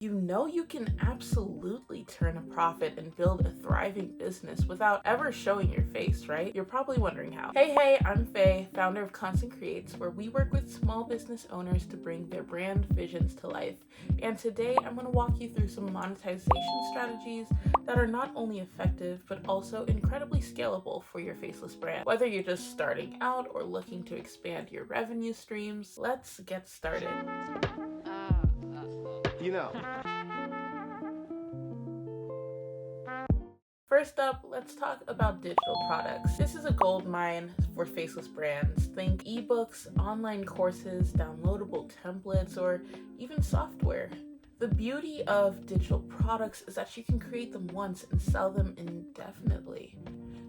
You know you can absolutely turn a profit and build a thriving business without ever showing your face, right? You're probably wondering how. Hey, I'm Faye, founder of Constant Creates, where we work with small business owners to bring their brand visions to life. And today I'm going to walk you through some monetization strategies that are not only effective, but also incredibly scalable for your faceless brand. Whether you're just starting out or looking to expand your revenue streams, let's get started. First up, let's talk about digital products. This is a gold mine for faceless brands. Think ebooks, online courses, downloadable templates, or even software. The beauty of digital products is that you can create them once and sell them indefinitely.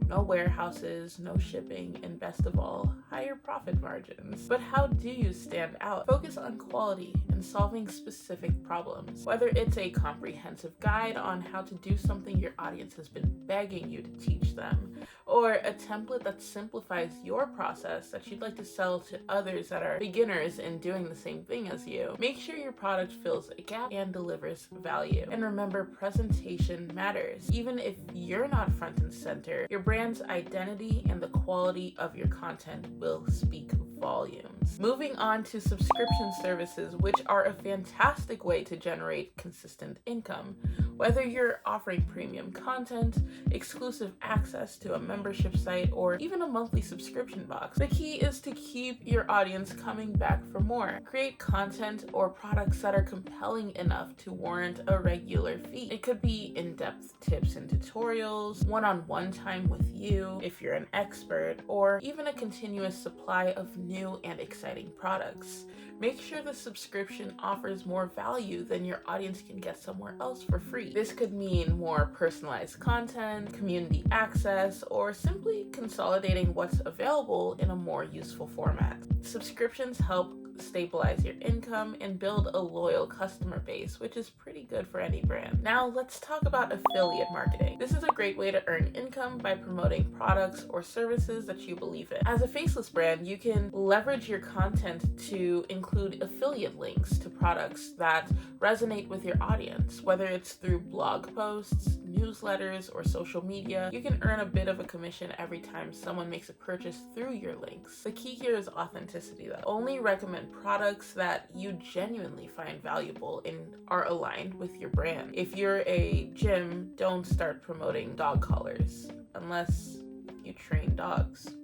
No warehouses, no shipping, and best of all, higher profit margins. But how do you stand out? Focus on quality and solving specific problems. Whether it's a comprehensive guide on how to do something your audience has been begging you to teach them, or a template that simplifies your process that you'd like to sell to others that are beginners in doing the same thing as you. Make sure your product fills a gap and delivers value. And remember, presentation matters. Even if you're not front and center, your brand's identity and the quality of your content will speak volumes. Moving on to subscription services, which are a fantastic way to generate consistent income. Whether you're offering premium content, exclusive access to a membership site, or even a monthly subscription box, the key is to keep your audience coming back for more. Create content or products that are compelling enough to warrant a regular fee. It could be in-depth tips and tutorials, one-on-one time with you if you're an expert, or even a continuous supply of new and exciting products. Make sure the subscription offers more value than your audience can get somewhere else for free. This could mean more personalized content, community access, or simply consolidating what's available in a more useful format. Subscriptions help stabilize your income and build a loyal customer base, which is pretty good for any brand. Now let's talk about affiliate marketing. This is a great way to earn income by promoting products or services that you believe in. As a faceless brand, you can leverage your content to include affiliate links to products that resonate with your audience. Whether it's through blog posts, newsletters, or social media, you can earn a bit of a commission every time someone makes a purchase through your links. The key here is authenticity though. Only recommend products that you genuinely find valuable and are aligned with your brand. If you're a gym, don't start promoting dog collars unless you train dogs.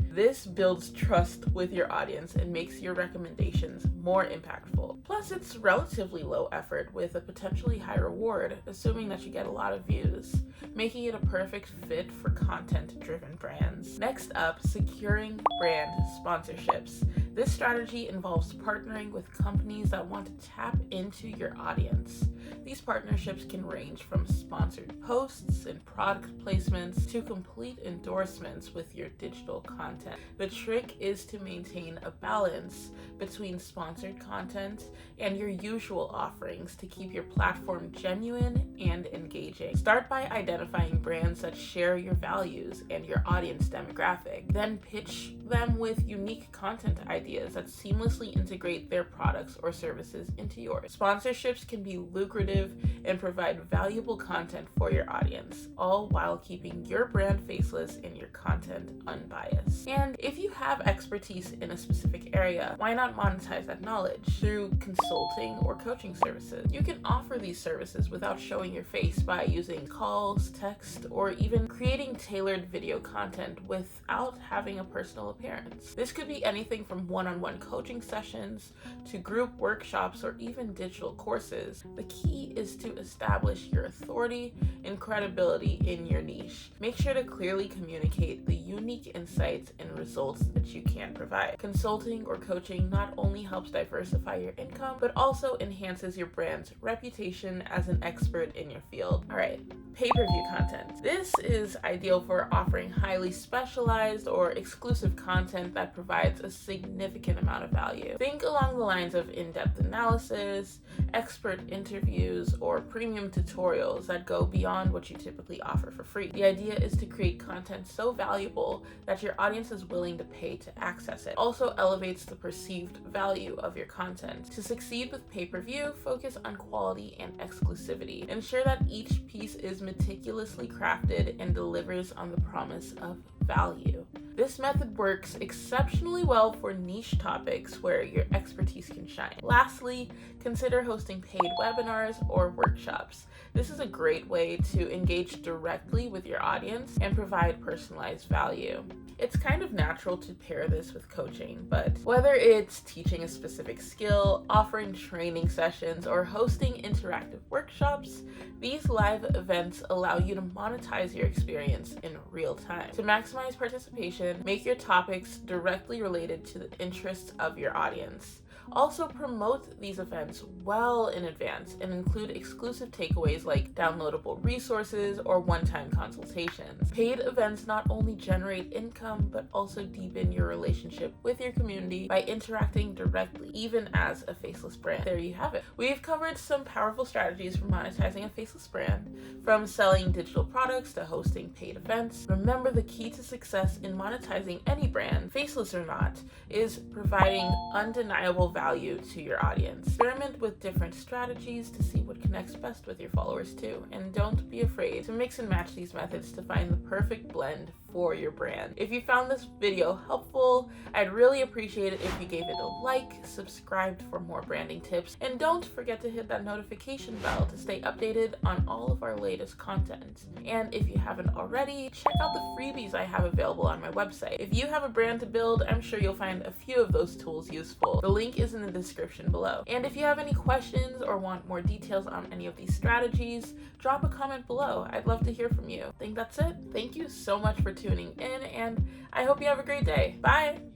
This builds trust with your audience and makes your recommendations more impactful. Plus, it's relatively low effort with a potentially high reward, assuming that you get a lot of views, making it a perfect fit for content-driven brands. Next up, securing brand sponsorships. This strategy involves partnering with companies that want to tap into your audience. These partnerships can range from sponsored posts and product placements to complete endorsements with your digital content. The trick is to maintain a balance between sponsored content and your usual offerings to keep your platform genuine and engaging. Start by identifying brands that share your values and your audience demographic. Then pitch them with unique content ideas that seamlessly integrate their products or services into yours. Sponsorships can be lucrative and provide valuable content for your audience, all while keeping your brand faceless and your content unbiased. And if you have expertise in a specific area, why not monetize that knowledge through consulting or coaching services? You can offer these services without showing your face by using calls, text, or even creating tailored video content without having a personal appearance. This could be anything from one-on-one coaching sessions to group workshops or even digital courses. The key is to establish your authority and credibility in your niche. Make sure to clearly communicate the unique insights and results that you can provide. Consulting or coaching not only helps diversify your income, but also enhances your brand's reputation as an expert in your field. All right, pay-per-view content. This is ideal for offering highly specialized or exclusive content that provides a significant significant amount of value. Think along the lines of in-depth analysis, expert interviews, or premium tutorials that go beyond what you typically offer for free. The idea is to create content so valuable that your audience is willing to pay to access it. Also elevates the perceived value of your content. To succeed with pay-per-view, focus on quality and exclusivity. Ensure that each piece is meticulously crafted and delivers on the promise of value. This method works exceptionally well for niche topics where your expertise can shine. Lastly, consider hosting paid webinars or workshops. This is a great way to engage directly with your audience and provide personalized value. It's kind of natural to pair this with coaching, but whether it's teaching a specific skill, offering training sessions, or hosting interactive workshops, these live events allow you to monetize your experience in real time. To maximize participation, make your topics directly related to the interests of your audience. Also promote these events well in advance and include exclusive takeaways like downloadable resources or one-time consultations. Paid events not only generate income, but also deepen your relationship with your community by interacting directly, even as a faceless brand. There you have it. We've covered some powerful strategies for monetizing a faceless brand, from selling digital products to hosting paid events. Remember, the key to success in monetizing any brand, faceless or not, is providing undeniable value to your audience. Experiment with different strategies to see what connects best with your followers too, and don't be afraid to mix and match these methods to find the perfect blend for your brand. If you found this video helpful, I'd really appreciate it if you gave it a like, subscribed for more branding tips, and don't forget to hit that notification bell to stay updated on all of our latest content. And if you haven't already, check out the freebies I have available on my website. If you have a brand to build, I'm sure you'll find a few of those tools useful. The link is in the description below. And if you have any questions or want more details on any of these strategies, drop a comment below. I'd love to hear from you. I think that's it. Thank you so much for tuning in, and I hope you have a great day. Bye!